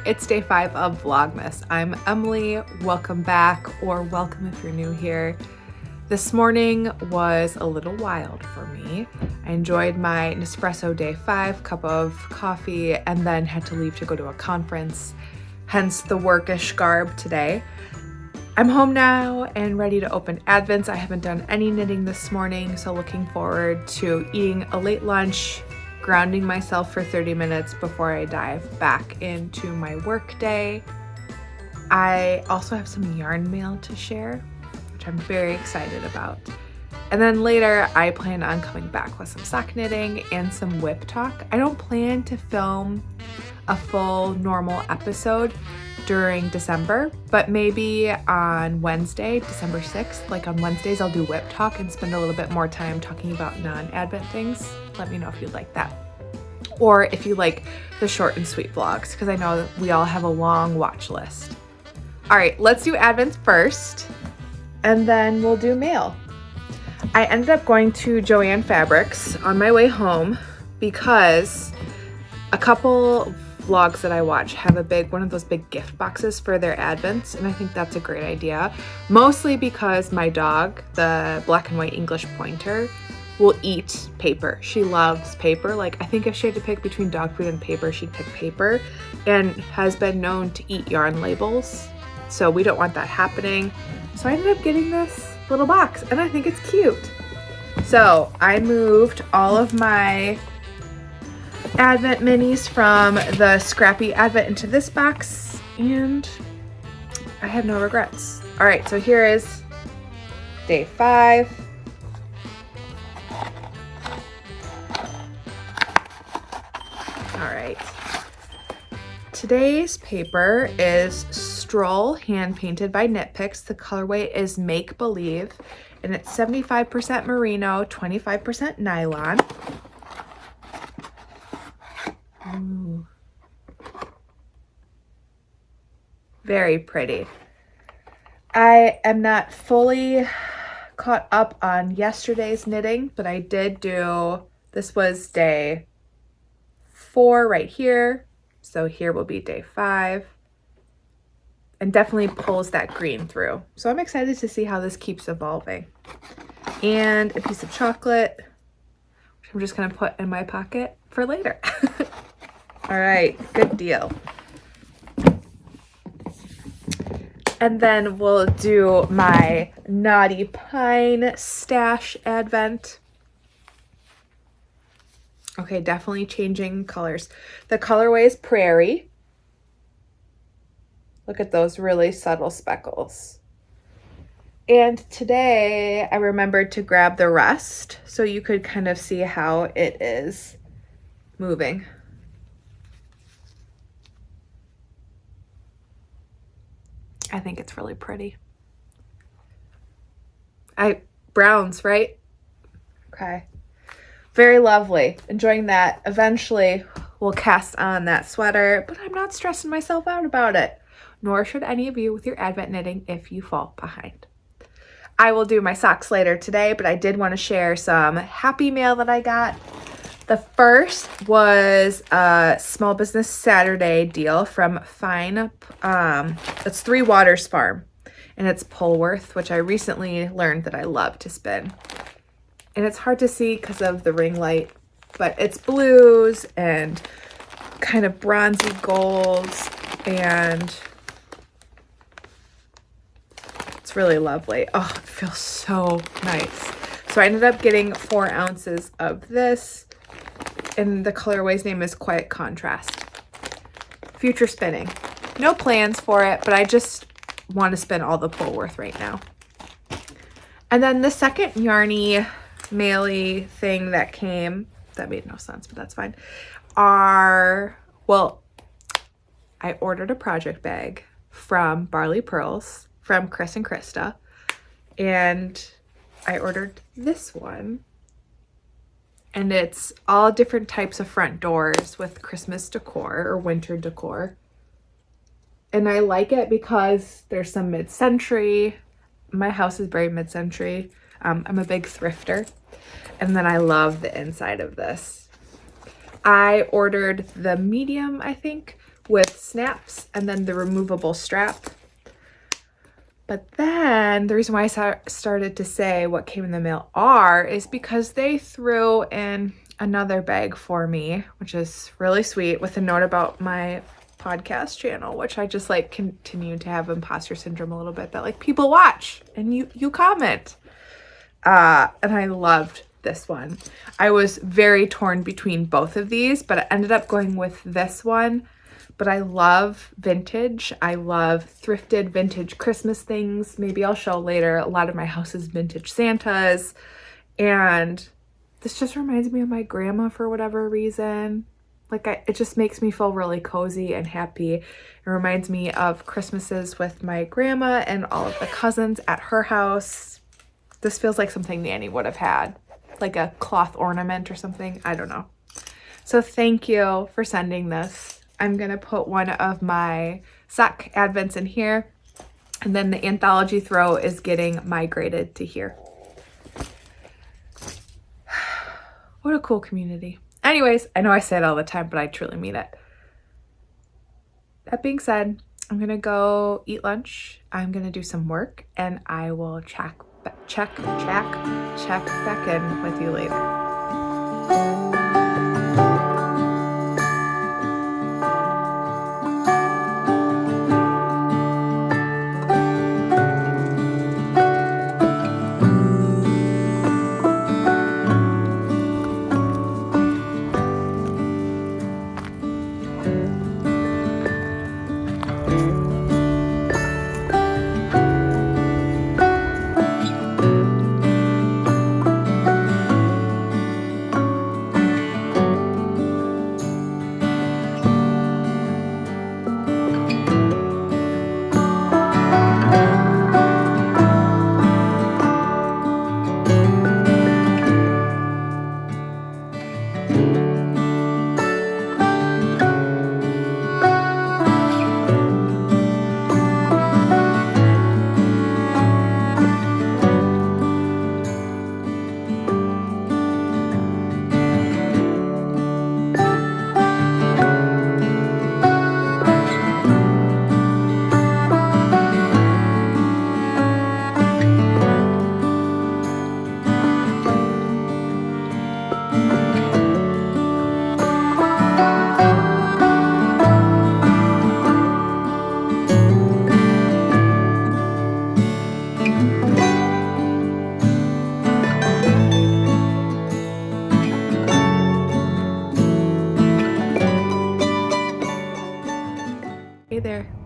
it's day 5 of Vlogmas. I'm Emily, welcome back, or welcome if you're new here. This morning was a little wild for me. I enjoyed my Nespresso day 5 cup of coffee and then had to leave to go to a conference, hence the workish garb today. I'm home now and ready to open Advents. I haven't done any knitting this morning, so looking forward to eating a late lunch, grounding myself for 30 minutes before I dive back into my work day. I also have some yarn mail to share, which I'm very excited about. And then later I plan on coming back with some sock knitting and some whip talk. I don't plan to film a full normal episode during December, but maybe on Wednesday, December 6th, like on Wednesdays, I'll do whip talk and spend a little bit more time talking about non-Advent things. Let me know if you'd like that. Or if you like the short and sweet vlogs, because I know that we all have a long watch list. All right, let's do Advents first, and then we'll do mail. I ended up going to Joann Fabrics on my way home because a couple vlogs that I watch have one of those big gift boxes for their Advents, and I think that's a great idea. Mostly because my dog, the black and white English pointer, will eat paper. She loves paper. Like, I think if she had to pick between dog food and paper, she'd pick paper, and has been known to eat yarn labels. So we don't want that happening. So I ended up getting this little box, and I think it's cute. So I moved all of my Advent minis from the Scrappy Advent into this box, and I have no regrets. All right, so here is day 5. All right. Today's paper is Stroll, hand painted by Knit Picks. The colorway is Make Believe, and it's 75% merino, 25% nylon. Ooh. Very pretty. I am not fully caught up on yesterday's knitting, but I did do, this was day 4 right here. So here will be day 5, and definitely pulls that green through. So I'm excited to see how this keeps evolving. And a piece of chocolate, which I'm just gonna put in my pocket for later. All right, good deal. And then we'll do my Knotty Pine stash Advent. Okay, definitely changing colors. The colorway is Prairie. Look at those really subtle speckles. And today I remembered to grab the rest so you could kind of see how it is moving. I think it's really pretty. Browns, right? Okay. Very lovely. Enjoying that. Eventually we'll cast on that sweater, but I'm not stressing myself out about it. Nor should any of you with your Advent knitting if you fall behind. I will do my socks later today, but I did want to share some happy mail that I got. The first was a Small Business Saturday deal from Fine. It's 3 Waters Farm, and it's Polworth, which I recently learned that I love to spin. And it's hard to see because of the ring light, but it's blues and kind of bronzy golds, and it's really lovely. Oh, it feels so nice. So I ended up getting 4 ounces of this, and the colorway's name is Quiet Contrast. Future spinning. No plans for it, but I just want to spin all the Polworth right now. And then the second yarny maily thing that came, that made no sense, but that's fine, well, I ordered a project bag from Barley Pearls from Chris and Krista, and I ordered this one, and it's all different types of front doors with Christmas decor or winter decor. And I like it because there's some mid-century. My house is very mid-century. I'm a big thrifter. And then I love the inside of this. I ordered the medium, I think, with snaps and then the removable strap. But then the reason why I started to say what came in the mail is because they threw in another bag for me, which is really sweet, with a note about my podcast channel, which I just like continue to have imposter syndrome a little bit, that like people watch and you comment. And I loved this one. I was very torn between both of these, but I ended up going with this one. But I love vintage. I love thrifted vintage Christmas things. Maybe I'll show later. A lot of my house is vintage Santas. And this just reminds me of my grandma for whatever reason. Like it just makes me feel really cozy and happy. It reminds me of Christmases with my grandma and all of the cousins at her house. This feels like something Nanny would have had, like a cloth ornament or something. I don't know. So thank you for sending this. I'm going to put one of my sock advents in here, and then the Anthology throw is getting migrated to here. What a cool community. Anyways, I know I say it all the time, but I truly mean it. That being said, I'm going to go eat lunch. I'm going to do some work, and I will check back in with you later.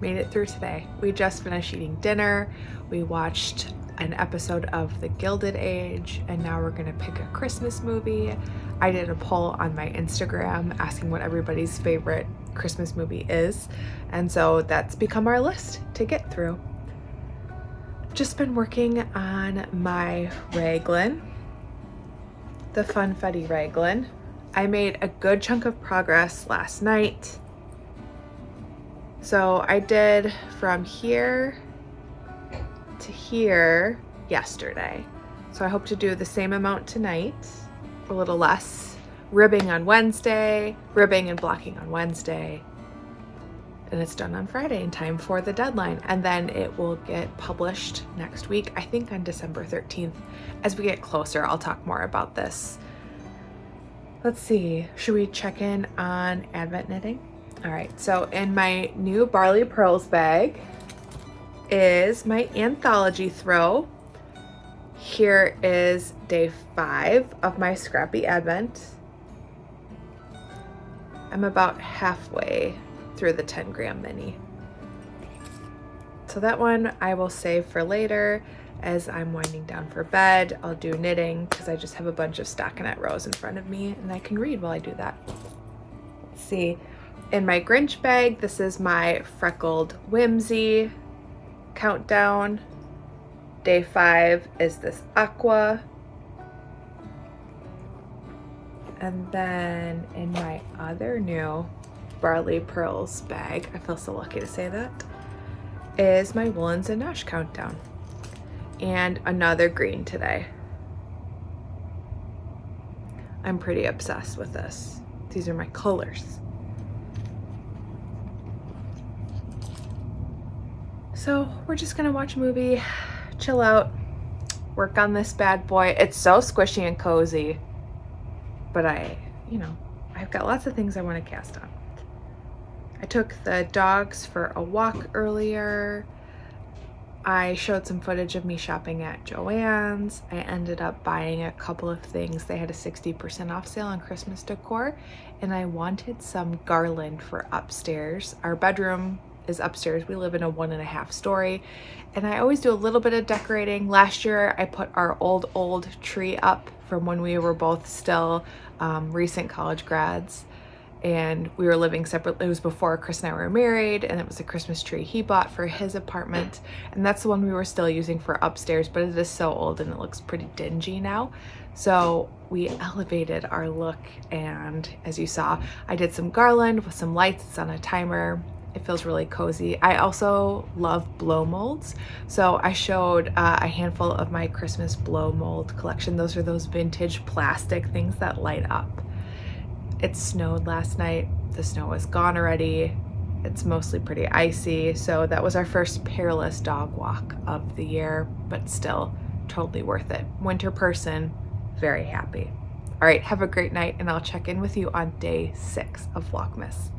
Made it through today. We just finished eating dinner. We watched an episode of The Gilded Age, and now we're gonna pick a Christmas movie. I did a poll on my Instagram asking what everybody's favorite Christmas movie is, and so that's become our list to get through. Just been working on my Raglan, the Funfetti Raglan. I made a good chunk of progress last night. So I did from here to here yesterday. So I hope to do the same amount tonight, a little less. Ribbing on Wednesday, ribbing and blocking on Wednesday. And it's done on Friday in time for the deadline. And then it will get published next week, I think on December 13th. As we get closer, I'll talk more about this. Let's see, should we check in on Advent knitting? All right, so in my new Barley Pearls bag is my Anthology throw. Here is day 5 of my Scrappy Advent. I'm about halfway through the 10-gram mini. So that one I will save for later as I'm winding down for bed. I'll do knitting because I just have a bunch of stockinette rows in front of me and I can read while I do that. Let's see. In my Grinch bag, this is my Freckled Whimsey countdown. Day 5 is this aqua. And then in my other new Barley Pearls bag, I feel so lucky to say that, is my Woolens Nosh countdown. And another green today. I'm pretty obsessed with this. These are my colors. So we're just gonna watch a movie, chill out, work on this bad boy. It's so squishy and cozy, but I've got lots of things I want to cast on. I took the dogs for a walk earlier. I showed some footage of me shopping at Joann's. I ended up buying a couple of things. They had a 60% off sale on Christmas decor, and I wanted some garland for upstairs. Our bedroom is upstairs. We live in a 1.5 story, and I always do a little bit of decorating. Last year, I put our old tree up from when we were both still recent college grads, and we were living separately. It was before Chris and I were married, and it was a Christmas tree he bought for his apartment, and that's the one we were still using for upstairs, but it is so old and it looks pretty dingy now. So we elevated our look, and as you saw, I did some garland with some lights. It's on a timer. It feels really cozy. I also love blow molds, so I showed a handful of my Christmas blow mold collection. Those are those vintage plastic things that light up. It snowed last night. The snow was gone already. It's mostly pretty icy, so that was our first perilous dog walk of the year, but still totally worth it. Winter person, very happy. All right, have a great night, and I'll check in with you on day 6 of Vlogmas.